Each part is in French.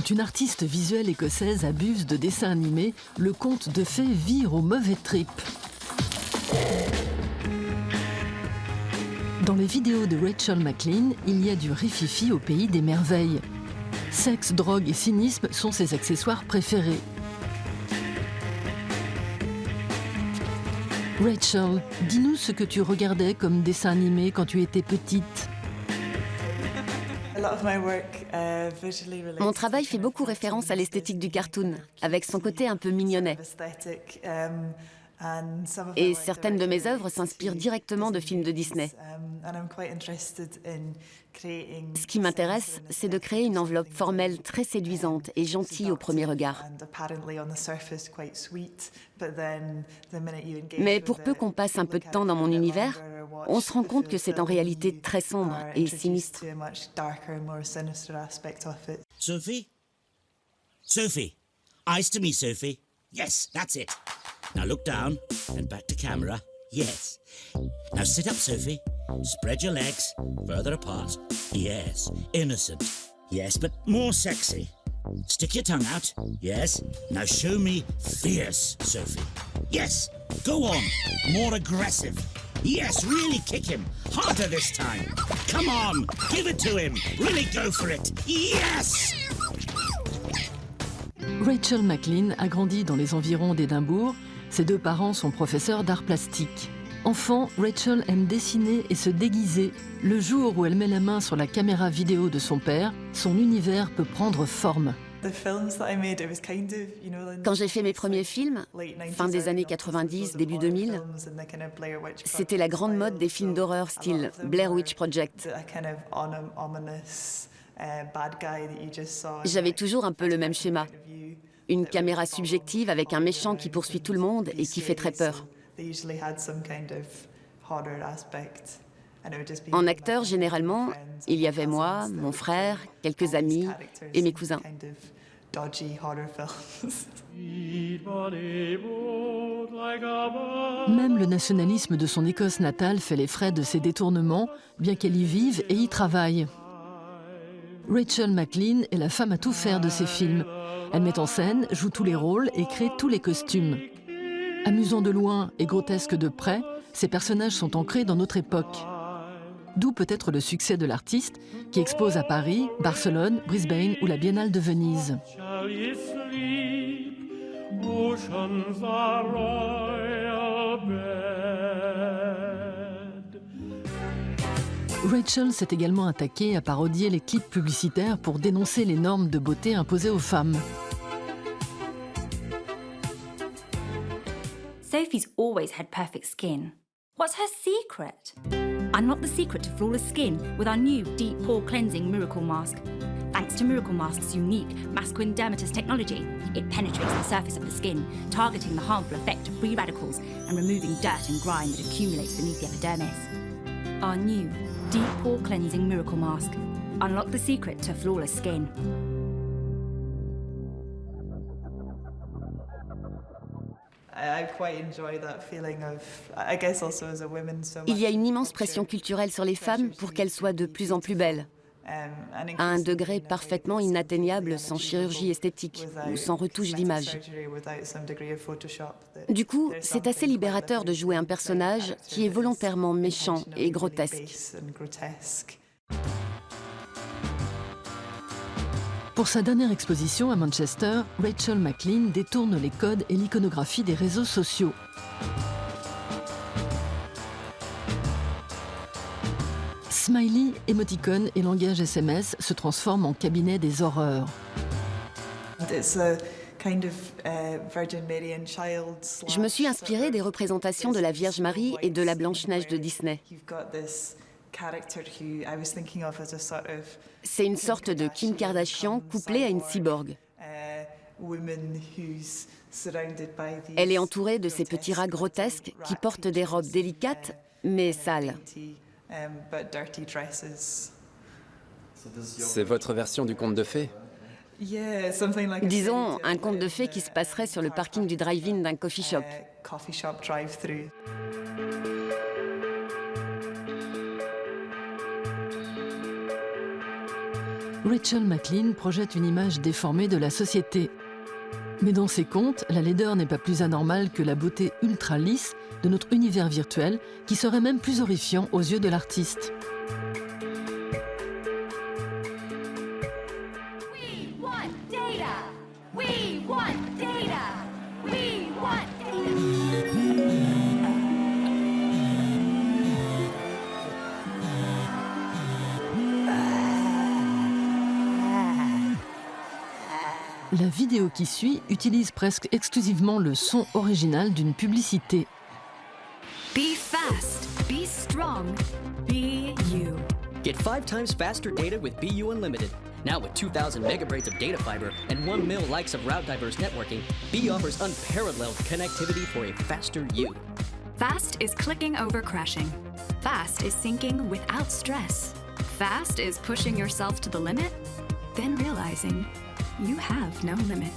Quand une artiste visuelle écossaise abuse de dessins animés, le conte de fées vire au mauvais trip. Dans les vidéos de Rachel McLean, il y a du rififi au pays des merveilles. Sexe, drogue et cynisme sont ses accessoires préférés. Rachel, dis-nous ce que tu regardais comme dessin animé quand tu étais petite. Mon travail fait beaucoup référence à l'esthétique du cartoon, avec son côté un peu mignonnet. Et certaines de mes œuvres s'inspirent directement de films de Disney. Ce qui m'intéresse, c'est de créer une enveloppe formelle très séduisante et gentille au premier regard. Mais pour peu qu'on passe un peu de temps dans mon univers, on se rend compte que c'est en réalité très sombre et sinistre. Sophie? Sophie. Eyes to me, Sophie. Yes, that's it. Now look down and back to camera. Yes. Now sit up, Sophie. Spread your legs further apart. Yes. Innocent. Yes, but more sexy. Stick your tongue out. Yes. Now show me fierce, Sophie. Yes. Go on. More aggressive. Yes, really kick him. Harder this time. Come on. Give it to him. Really go for it. Yes! Rachel McLean a grandi dans les environs d'Édimbourg. Ses deux parents sont professeurs d'art plastique. Enfant, Rachel aime dessiner et se déguiser. Le jour où elle met la main sur la caméra vidéo de son père, son univers peut prendre forme. Quand j'ai fait mes premiers films, fin des années 90, début 2000, c'était la grande mode des films d'horreur style Blair Witch Project. J'avais toujours un peu le même schéma. Une caméra subjective avec un méchant qui poursuit tout le monde et qui fait très peur. En acteur, généralement, il y avait moi, mon frère, quelques amis et mes cousins. Même le nationalisme de son Écosse natale fait les frais de ses détournements, bien qu'elle y vive et y travaille. Rachel McLean est la femme à tout faire de ses films. Elle met en scène, joue tous les rôles et crée tous les costumes. Amusant de loin et grotesque de près, ces personnages sont ancrés dans notre époque. D'où peut-être le succès de l'artiste, qui expose à Paris, Barcelone, Brisbane ou la Biennale de Venise. Rachel s'est également attaquée à parodier les clips publicitaires pour dénoncer les normes de beauté imposées aux femmes. Sophie's always had perfect skin. What's her secret? Unlock the secret to flawless skin with our new Deep Pore Cleansing Miracle Mask. Thanks to Miracle Mask's unique masculine dermatous technology, it penetrates the surface of the skin, targeting the harmful effect of free radicals and removing dirt and grime that accumulates beneath the epidermis. Our new Deep Pore Cleansing Miracle Mask. Unlock the secret to flawless skin. Il y a une immense pression culturelle sur les femmes pour qu'elles soient de plus en plus belles, à un degré parfaitement inatteignable sans chirurgie esthétique ou sans retouche d'image. Du coup, c'est assez libérateur de jouer un personnage qui est volontairement méchant et grotesque. Pour sa dernière exposition à Manchester, Rachel McLean détourne les codes et l'iconographie des réseaux sociaux. Smiley, émoticônes et langage SMS se transforment en cabinet des horreurs. Je me suis inspirée des représentations de la Vierge Marie et de la Blanche-Neige de Disney. C'est une sorte de Kim Kardashian couplée à une cyborg. Elle est entourée de ces petits rats grotesques qui portent des robes délicates mais sales. C'est votre version du conte de fées? Disons, un conte de fées qui se passerait sur le parking du drive-in d'un coffee shop. Rachel McLean projette une image déformée de la société. Mais dans ses contes, la laideur n'est pas plus anormale que la beauté ultra lisse de notre univers virtuel, qui serait même plus horrifiant aux yeux de l'artiste. We want data! We want data! We want data! La vidéo qui suit utilise presque exclusivement le son original d'une publicité. Be fast, be strong, be you. Get 5 times faster data with BU Unlimited. Now with 2,000 megabytes of data fiber and 1 mil likes of route diverse networking, BU offers unparalleled connectivity for a faster you. Fast is clicking over crashing. Fast is syncing without stress. Fast is pushing yourself to the limit, then realizing you have no limit.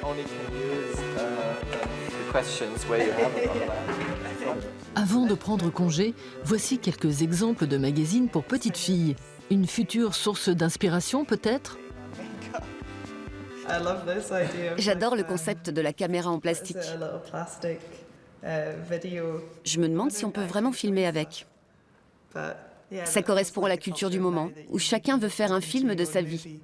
Only can use the questions where you have it on that. Avant de prendre congé, voici quelques exemples de magazines pour petites filles. Une future source d'inspiration peut-être ? J'adore le concept de la caméra en plastique. Je me demande si on peut vraiment filmer avec. Ça correspond à la culture du moment, où chacun veut faire un film de sa vie.